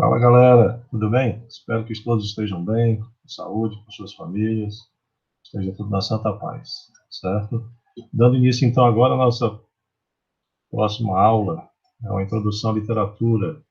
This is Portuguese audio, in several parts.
Fala galera, tudo bem? Espero que todos estejam bem, com saúde, com suas famílias, esteja tudo na santa paz, certo? Dando início então agora à nossa próxima aula, é uma introdução à literatura,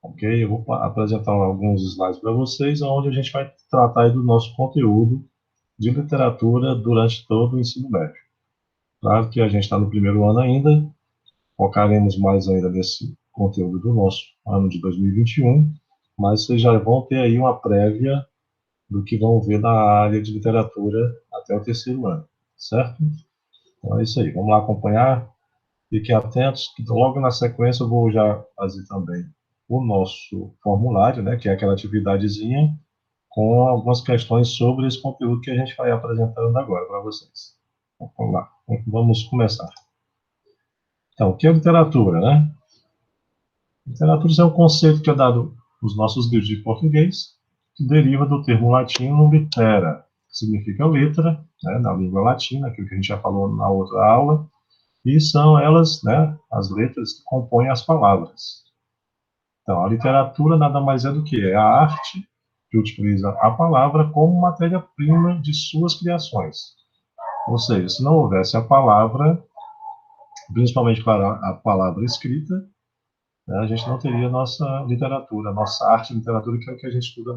ok? Eu vou apresentar alguns slides para vocês, onde a gente vai tratar aí do nosso conteúdo de literatura durante todo o ensino médio. Claro que a gente está no primeiro ano ainda, focaremos mais ainda nesse conteúdo do nosso ano de 2021, mas vocês já vão ter aí uma prévia do que vão ver na área de literatura até o terceiro ano, certo? Então é isso aí, vamos lá acompanhar, fiquem atentos, que logo na sequência eu vou já fazer também o nosso formulário, né, que é aquela atividadezinha com algumas questões sobre esse conteúdo que a gente vai apresentando agora para vocês. Então, vamos lá, vamos começar. Então, o que é literatura, né? Literatura é um conceito que é dado nos nossos livros de português, que deriva do termo latino litera, que significa letra, né, na língua latina, aquilo que a gente já falou na outra aula, e são elas, né, as letras que compõem as palavras. Então, a literatura nada mais é do que é a arte que utiliza a palavra como matéria-prima de suas criações. Ou seja, se não houvesse a palavra, principalmente para a palavra escrita, né, a gente não teria nossa literatura, nossa arte e literatura, que é o que a gente estuda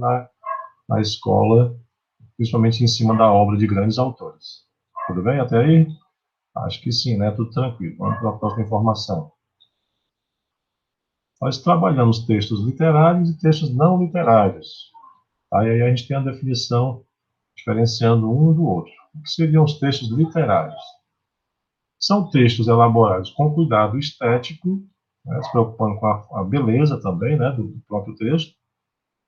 na escola, principalmente em cima da obra de grandes autores. Tudo bem até aí? Acho que sim, né? Tudo tranquilo. Vamos para a próxima informação. Nós trabalhamos textos literários e textos não literários. Aí a gente tem a definição diferenciando um do outro. O que seriam os textos literários? São textos elaborados com cuidado estético, né, se preocupando com a beleza também, né, do próprio texto,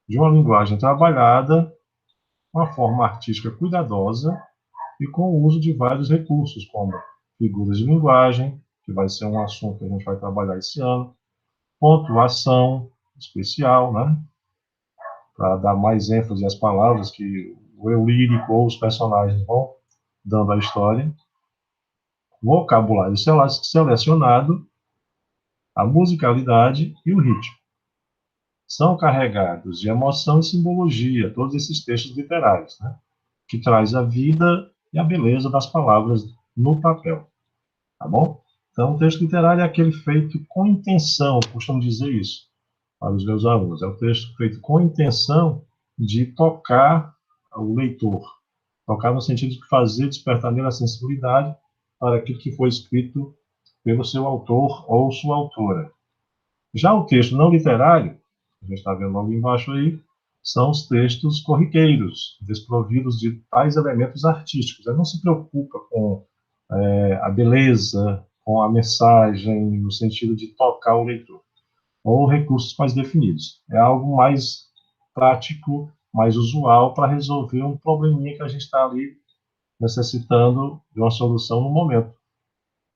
de uma linguagem trabalhada, uma forma artística cuidadosa e com o uso de vários recursos, como figuras de linguagem, que vai ser um assunto que a gente vai trabalhar esse ano, pontuação especial, né, para dar mais ênfase às palavras que o eu lírico ou os personagens vão dando à história, vocabulário selecionado, a musicalidade e o ritmo. São carregados de emoção e simbologia, todos esses textos literários, né, que traz a vida e a beleza das palavras no papel, tá bom? Então, o texto literário é aquele feito com intenção, costumo dizer isso para os meus alunos, é o texto feito com intenção de tocar o leitor, tocar no sentido de fazer despertar nele a sensibilidade para aquilo que foi escrito pelo seu autor ou sua autora. Já o texto não literário, a gente está vendo logo embaixo aí, são os textos corriqueiros, desprovidos de tais elementos artísticos. Ele não se preocupa com a beleza, com a mensagem, no sentido de tocar o leitor, ou recursos mais definidos. É algo mais prático, mais usual para resolver um probleminha que a gente está ali necessitando de uma solução no momento,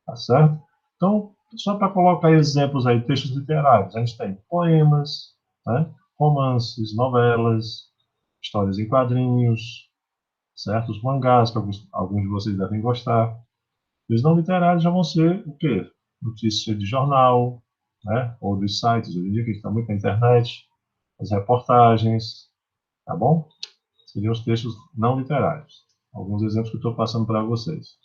tá certo? Então, só para colocar exemplos aí, textos literários, a gente tem poemas, né, romances, novelas, histórias em quadrinhos, certos mangás, que alguns de vocês devem gostar. E os não literários já vão ser o quê? Notícias de jornal, né, ou dos sites, hoje em dia que está muito na internet, as reportagens, tá bom? Seriam os textos não literários. Alguns exemplos que eu estou passando para vocês.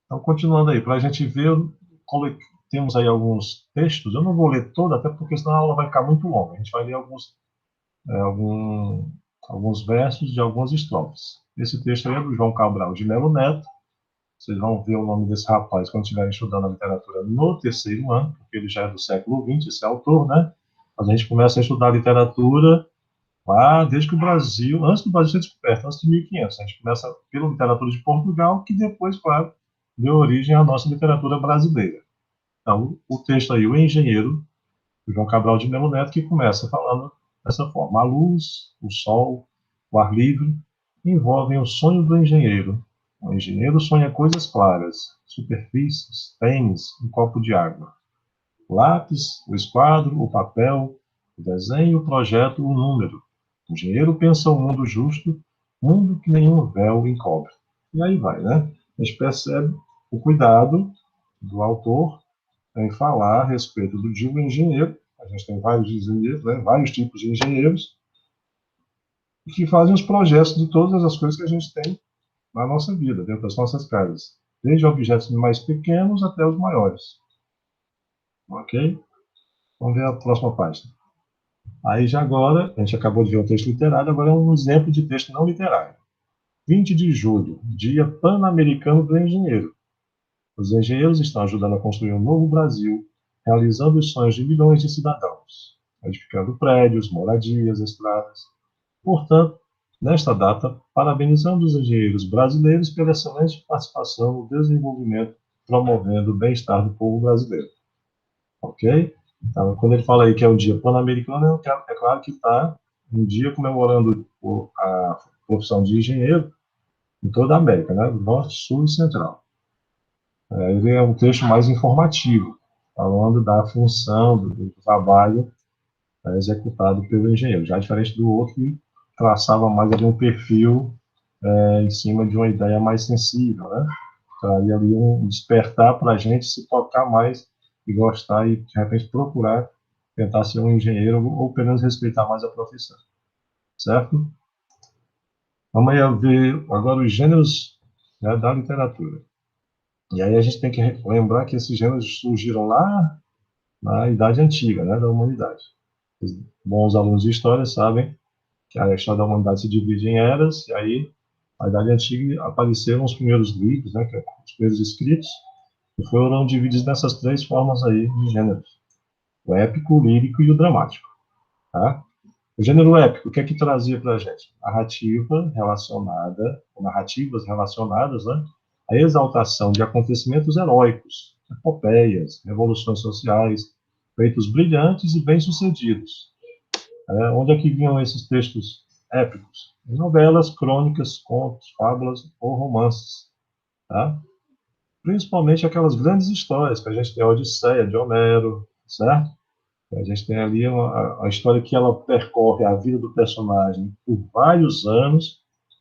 Então, continuando aí, para a gente ver, temos aí alguns textos. Eu não vou ler todo, até porque senão a aula vai ficar muito longa. A gente vai ler alguns versos de algumas estrofes. Esse texto aí é do João Cabral de Melo Neto. Vocês vão ver o nome desse rapaz quando estiverem estudando a literatura no terceiro ano, porque ele já é do século XX, esse autor, né? Mas a gente começa a estudar literatura lá desde que o Brasil, antes do Brasil ser descoberto, antes de 1500. A gente começa pela literatura de Portugal, que depois, claro, deu origem à nossa literatura brasileira. Então, o texto aí, O Engenheiro, do João Cabral de Melo Neto, que começa falando dessa forma: a luz, o sol, o ar livre envolvem o sonho do engenheiro. O engenheiro sonha coisas claras, superfícies, tênis, um copo de água. O lápis, o esquadro, o papel, o desenho, o projeto, o número. O engenheiro pensa o mundo justo, mundo que nenhum véu encobre. E aí vai, né? A gente percebe o cuidado do autor em falar a respeito de um engenheiro, A gente tem vários engenheiros, né, vários tipos de engenheiros, que fazem os projetos de todas as coisas que a gente tem na nossa vida, dentro das nossas casas. Desde objetos mais pequenos até os maiores. Ok? Vamos ver a próxima página. Aí já agora, a gente acabou de ver o texto literário, agora é um exemplo de texto não literário. 20 de julho, Dia Pan-Americano do Engenheiro. Os engenheiros estão ajudando a construir um novo Brasil, realizando os sonhos de milhões de cidadãos, edificando prédios, moradias, estradas. Portanto, nesta data, parabenizamos os engenheiros brasileiros pela excelente participação no desenvolvimento, promovendo o bem-estar do povo brasileiro. Ok? Então, quando ele fala aí que é o Dia Pan-Americano, é claro que está um dia comemorando a profissão de engenheiro em toda a América, né? Do Norte, Sul e Central. Ele é um texto mais informativo, falando da função, do trabalho executado pelo engenheiro, já diferente do outro que traçava mais ali um perfil em cima de uma ideia mais sensível, né? Traria ali um despertar para a gente se tocar mais e gostar e, de repente, procurar tentar ser um engenheiro ou pelo menos respeitar mais a profissão, certo? Vamos aí ver agora os gêneros, né, da literatura. E aí a gente tem que lembrar que esses gêneros surgiram lá na Idade Antiga, né, da humanidade. Os bons alunos de história sabem que a história da humanidade se divide em eras, e aí, na Idade Antiga, apareceram os primeiros livros, né, que são os primeiros escritos, que foram divididos nessas três formas aí de gêneros: o épico, o lírico e o dramático. Tá? O gênero épico, o que é que trazia para a gente? Narrativas relacionadas, né, à exaltação de acontecimentos heróicos, epopeias, revoluções sociais, feitos brilhantes e bem-sucedidos. Onde é que vinham esses textos épicos? Em novelas, crônicas, contos, fábulas ou romances. Tá? Principalmente aquelas grandes histórias que a gente tem, a Odisseia de Homero, certo? A gente tem ali a história que ela percorre a vida do personagem por vários anos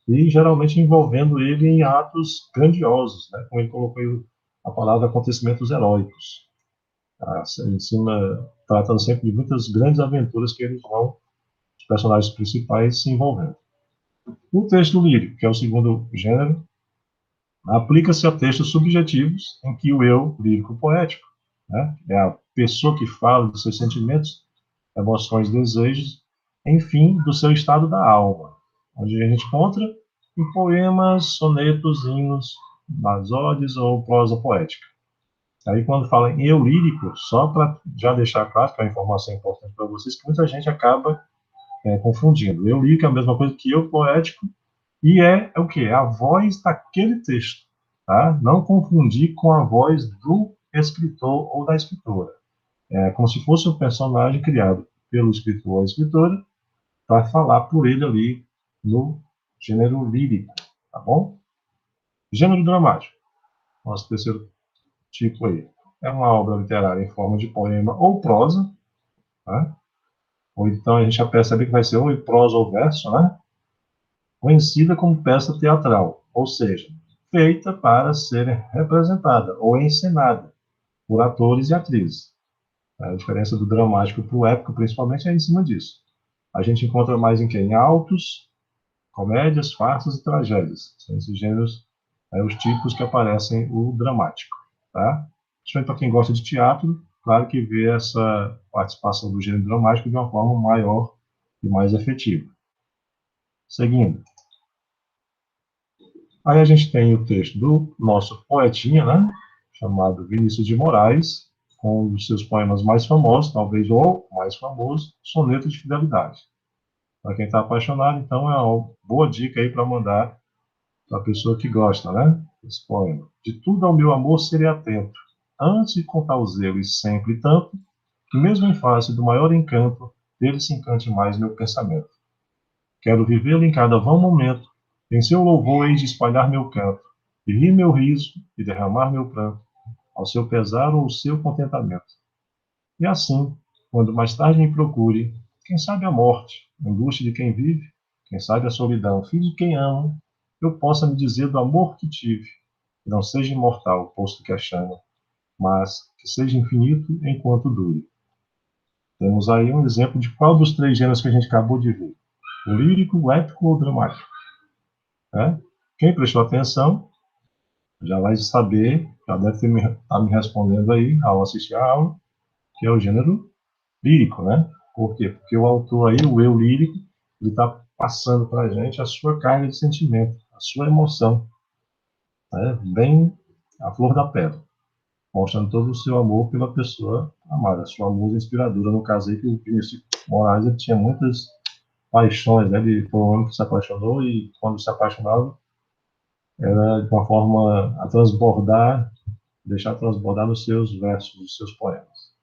e geralmente envolvendo ele em atos grandiosos, né? Como ele colocou aí a palavra acontecimentos heróicos. Tá? Em cima, tratando sempre de muitas grandes aventuras que eles vão, os personagens principais, se envolvendo. O texto lírico, que é o segundo gênero, aplica-se a textos subjetivos em que o eu lírico poético, né, é a pessoa que fala dos seus sentimentos, emoções, desejos, enfim, do seu estado da alma, onde a gente encontra em poemas, sonetos, hinos, nas odes ou prosa poética. Aí, quando fala em eu lírico, só para já deixar claro que é uma informação importante para vocês, que muita gente acaba confundindo. Eu lírico é a mesma coisa que eu poético, e é o que? É a voz daquele texto. Tá? Não confundir com a voz do escritor ou da escritora. É como se fosse um personagem criado pelo escritor ou a escritora para falar por ele ali no gênero lírico, tá bom? Gênero dramático, nosso terceiro tipo aí. É uma obra literária em forma de poema ou prosa, tá? Ou então a gente já percebe que vai ser ou em prosa ou verso, né? Conhecida como peça teatral, ou seja, feita para ser representada ou encenada por atores e atrizes. A diferença do dramático para o épico, principalmente, é em cima disso. A gente encontra mais em quê? Em autos, comédias, farsas e tragédias. São esses gêneros, os tipos que aparecem o dramático. Tá? Principalmente para quem gosta de teatro, claro que vê essa participação do gênero dramático de uma forma maior e mais efetiva. Seguindo. Aí a gente tem o texto do nosso poetinha, né? Chamado Vinícius de Moraes, com um dos seus poemas mais famosos, talvez o mais famoso, Soneto de Fidelidade. Para quem está apaixonado, então é uma boa dica aí para mandar para a pessoa que gosta, né? Esse poema. De tudo ao meu amor serei atento, antes de contar o zelo e sempre tanto, que mesmo em face do maior encanto, dele se encante mais meu pensamento. Quero vivê-lo em cada vão momento, em seu louvor hei de espalhar meu canto, e rir meu riso e derramar meu pranto, ao seu pesar ou ao seu contentamento. E assim, quando mais tarde me procure, quem sabe a morte, angústia de quem vive, quem sabe a solidão, fim de quem ama, eu possa me dizer do amor que tive, que não seja imortal, posto que a chama, mas que seja infinito enquanto dure. Temos aí um exemplo de qual dos três gêneros que a gente acabou de ver. O lírico, o épico ou o dramático. Né? Quem prestou atenção já vai saber, já deve estar me respondendo aí ao assistir a aula, que é o gênero lírico, né? Por quê? Porque o autor aí, o eu lírico, ele está passando para a gente a sua carga de sentimento, a sua emoção, né? Bem à flor da pele, mostrando todo o seu amor pela pessoa amada, a sua musa inspiradora. No caso aí, que o Vinícius Moraes ele tinha muitas paixões, né? Ele foi um homem que se apaixonou e, quando se apaixonava, era de uma forma a transbordar, deixar transbordar nos seus versos, nos seus poemas.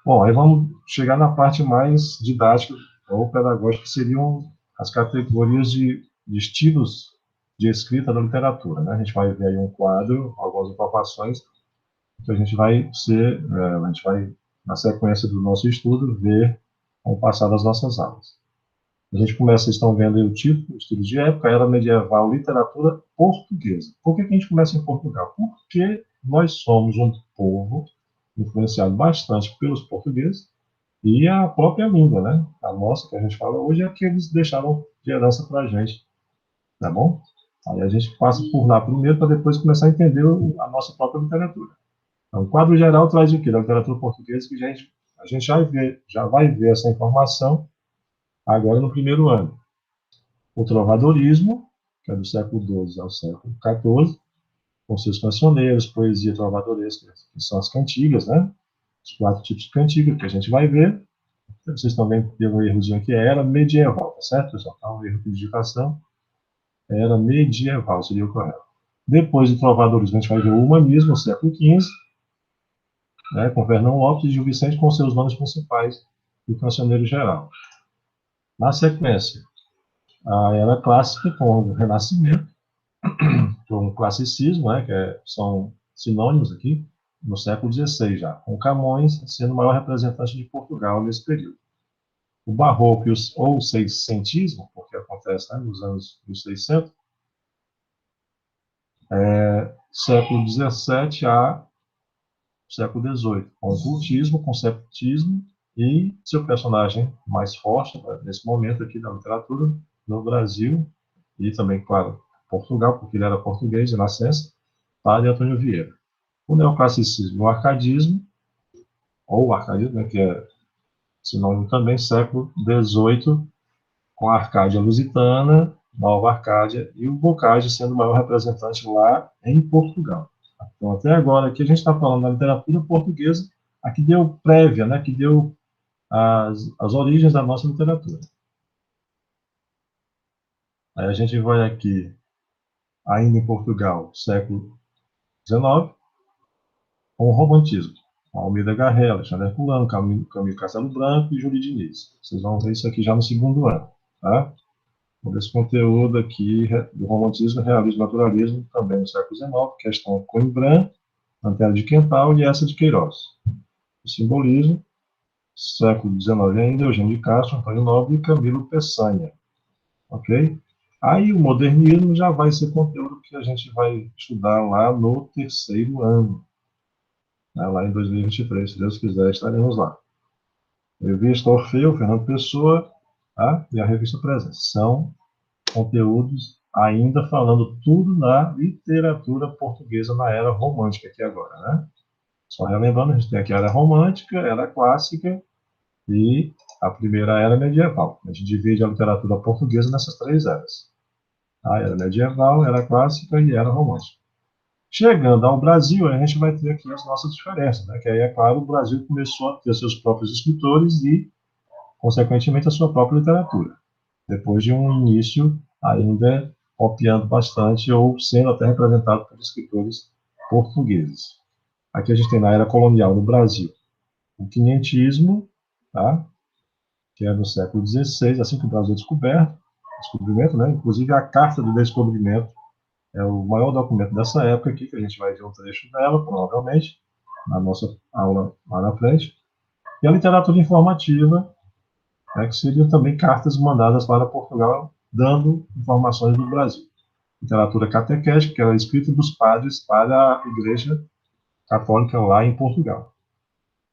Bom, aí vamos chegar na parte mais didática ou pedagógica, que seriam as categorias de estilos de escrita da literatura, né? A gente vai ver aí um quadro, algumas informações que a gente vai, na sequência do nosso estudo, ver com o passar das nossas aulas. A gente começa, vocês estão vendo aí o título, estilo de época, era medieval, literatura portuguesa. Por que a gente começa em Portugal? Porque nós somos um povo influenciado bastante pelos portugueses e a própria língua, né? A nossa, que a gente fala hoje, é que eles deixaram de herança para a gente, tá bom? Aí a gente passa por lá primeiro para depois começar a entender a nossa própria literatura. Então, o quadro geral traz o quê? Da literatura portuguesa, que a gente já vai ver essa informação agora no primeiro ano. O trovadorismo, que é do século XII ao século XIV, com seus cancioneiros, poesia trovadoresca, que são as cantigas, né? Os 4 tipos de cantiga que a gente vai ver. Vocês estão vendo que tem um errozinho aqui, é era medieval, tá certo, pessoal? Tá um erro de digitação, era medieval, seria o correto. Depois do trovadorismo, a gente vai ver o humanismo, no século XV, né, com Fernão Lopes e Gil Vicente, com seus nomes principais, e o cancioneiro geral. Na sequência, a era clássica, com o Renascimento, com o classicismo, né, são sinônimos aqui, no século XVI já, com Camões sendo o maior representante de Portugal nesse período. O barroco ou o seiscentismo, porque acontece, né, nos anos 1600, século XVII a século XVIII, com o cultismo, conceptismo e seu personagem mais forte, né, nesse momento aqui da literatura no Brasil e também, claro, Portugal, porque ele era português de nascença, Padre Antônio Vieira. O neoclassicismo, o arcadismo, ou o arcadismo, né, que é sinônimo também, século XVIII, com a Arcádia Lusitana, Nova Arcádia, e o Boccaccio sendo o maior representante lá em Portugal. Então, até agora, aqui a gente está falando da literatura portuguesa, a que deu prévia, né, que deu as origens da nossa literatura. Aí a gente vai aqui, ainda em Portugal, século XIX, com o romantismo. Almeida Garré, Alexandre Herculano, Camilo Castelo Branco e Júlio Diniz. Vocês vão ver isso aqui já no segundo ano, tá? Todo esse conteúdo aqui do romantismo, realismo, naturalismo, também no século XIX, questão Coimbra, Antero de Quental e essa de Queiroz. O simbolismo, século XIX ainda, Eugênio de Castro, Antônio Nobre e Camilo Peçanha. Ok? Aí o modernismo já vai ser conteúdo que a gente vai estudar lá no terceiro ano, né, lá em 2023, se Deus quiser, estaremos lá. Revista Orfeu, Fernando Pessoa, tá? E a Revista Presença. São conteúdos ainda falando tudo na literatura portuguesa na era romântica aqui agora, né? Só relembrando, a gente tem aqui a era romântica, a era clássica e a primeira era medieval. A gente divide a literatura portuguesa nessas 3 eras. A era medieval, era clássica e era romântica. Chegando ao Brasil, a gente vai ter aqui as nossas diferenças, né? Que aí, é claro, o Brasil começou a ter seus próprios escritores e, consequentemente, a sua própria literatura. Depois de um início ainda copiando bastante ou sendo até representado por escritores portugueses. Aqui a gente tem na era colonial no Brasil o quinhentismo, tá? Que é no século XVI, assim que o Brasil é descobrimento, né? Inclusive a Carta do Descobrimento é o maior documento dessa época aqui, que a gente vai ver um trecho dela, provavelmente, na nossa aula lá na frente. E a literatura informativa, né, que seriam também cartas mandadas para Portugal, dando informações do Brasil. Literatura catequética, que era escrita dos padres para a Igreja Católica lá em Portugal.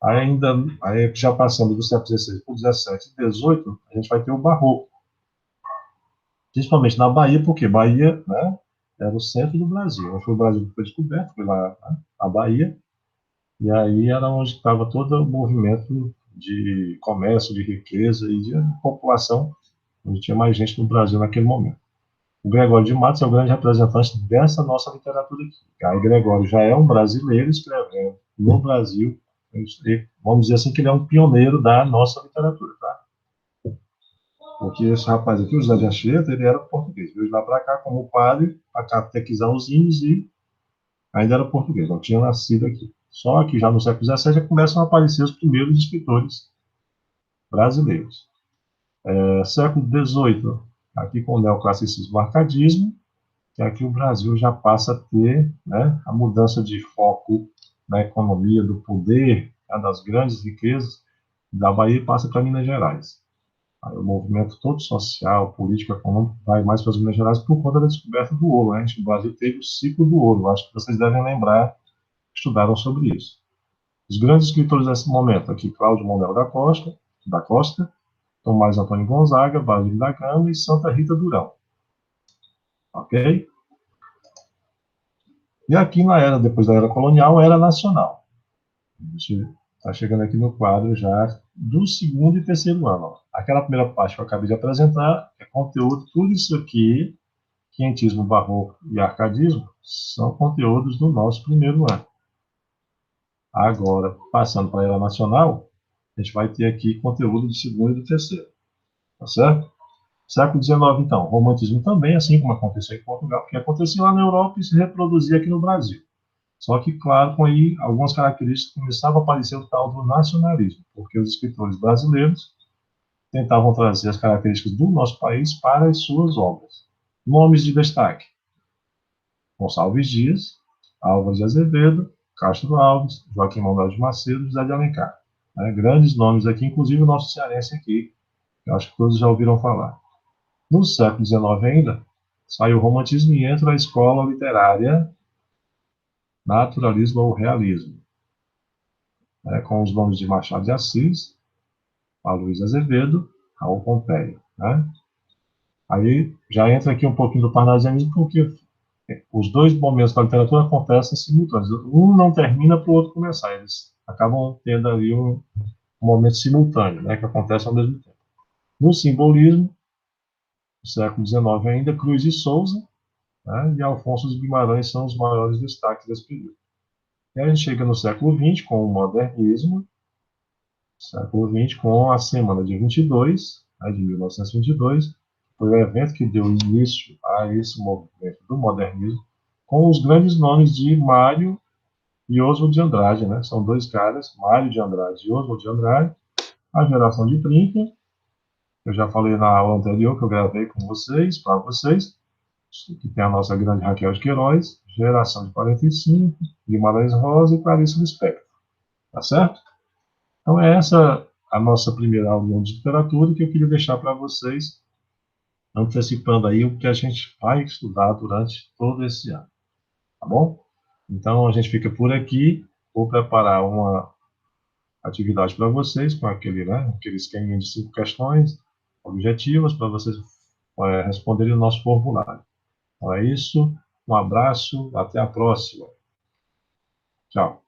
Aí já passando do século XVI para o XVII e XVIII, a gente vai ter o Barroco. Principalmente na Bahia, porque Bahia, né, era o centro do Brasil. Foi o Brasil que foi descoberto, foi lá, né, a Bahia, e aí era onde estava todo o movimento de comércio, de riqueza e de população, onde tinha mais gente no Brasil naquele momento. O Gregório de Matos é o grande representante dessa nossa literatura aqui. Aí Gregório já é um brasileiro escrevendo no Brasil, vamos dizer assim que ele é um pioneiro da nossa literatura, tá? Porque esse rapaz aqui, o José de Anchieta, ele era português. Veio de lá para cá como padre, para catequizar os índios e ainda era português, não tinha nascido aqui. Só que já no século XVII já começam a aparecer os primeiros escritores brasileiros. Século XVIII, aqui com o neoclassicismo arcadismo, que aqui o Brasil já passa a ter, né, a mudança de foco da economia, do poder, né, das grandes riquezas, da Bahia passa para Minas Gerais. Aí o movimento todo social, político, econômico vai mais para as Minas Gerais por conta da descoberta do ouro, né? O Brasil teve o ciclo do ouro, acho que vocês devem lembrar, estudaram sobre isso. Os grandes escritores desse momento aqui, Cláudio Monel da Costa, Tomás Antônio Gonzaga, Basílio da Gama e Santa Rita Durão. Ok? E aqui na era, depois da era colonial, era nacional. A gente está chegando aqui no quadro já do segundo e terceiro ano. Ó. Aquela primeira parte que eu acabei de apresentar é conteúdo, tudo isso aqui, quinhentismo, barroco e arcadismo, são conteúdos do nosso primeiro ano. Agora, passando para a era nacional, a gente vai ter aqui conteúdo do segundo e do terceiro. Tá certo? Século XIX, então, romantismo também, assim como aconteceu em Portugal, porque acontecia lá na Europa e se reproduzia aqui no Brasil. Só que, claro, com aí algumas características começavam a aparecer o tal do nacionalismo, porque os escritores brasileiros tentavam trazer as características do nosso país para as suas obras. Nomes de destaque: Gonçalves Dias, Álvares de Azevedo, Castro Alves, Joaquim Manuel de Macedo, José de Alencar. Né? Grandes nomes aqui, inclusive o nosso cearense aqui, que eu acho que todos já ouviram falar. No século XIX ainda, saiu o romantismo e entra a escola literária naturalismo ou realismo, né, com os nomes de Machado de Assis, Aloysio Azevedo, Raul Pompeia. Né? Aí já entra aqui um pouquinho do parnasianismo, porque os dois momentos da literatura acontecem simultâneos. Um não termina para o outro começar. Eles acabam tendo ali um momento simultâneo, né, que acontece ao mesmo tempo. No simbolismo, no século XIX ainda, Cruz e Souza, né, e Alfonso de Guimarães são os maiores destaques desse período. E aí a gente chega no século XX com o modernismo, século XX com a Semana de 22, né, de 1922, foi o evento que deu início a esse movimento do modernismo, com os grandes nomes de Mário e Oswald de Andrade, né? São dois caras, Mário de Andrade e Oswald de Andrade, a geração de 30, eu já falei na aula anterior que eu gravei com vocês, para vocês, que tem a nossa grande Raquel de Queiroz, geração de 45, Guimarães Rosa e Clarice Lispector, tá certo? Então, é essa a nossa primeira aula de literatura que eu queria deixar para vocês, antecipando aí o que a gente vai estudar durante todo esse ano, tá bom? Então, a gente fica por aqui, vou preparar uma atividade para vocês, com aquele esqueminha de 5 questões objetivas, para vocês responderem o nosso formulário. Então, é isso, um abraço, até a próxima. Tchau.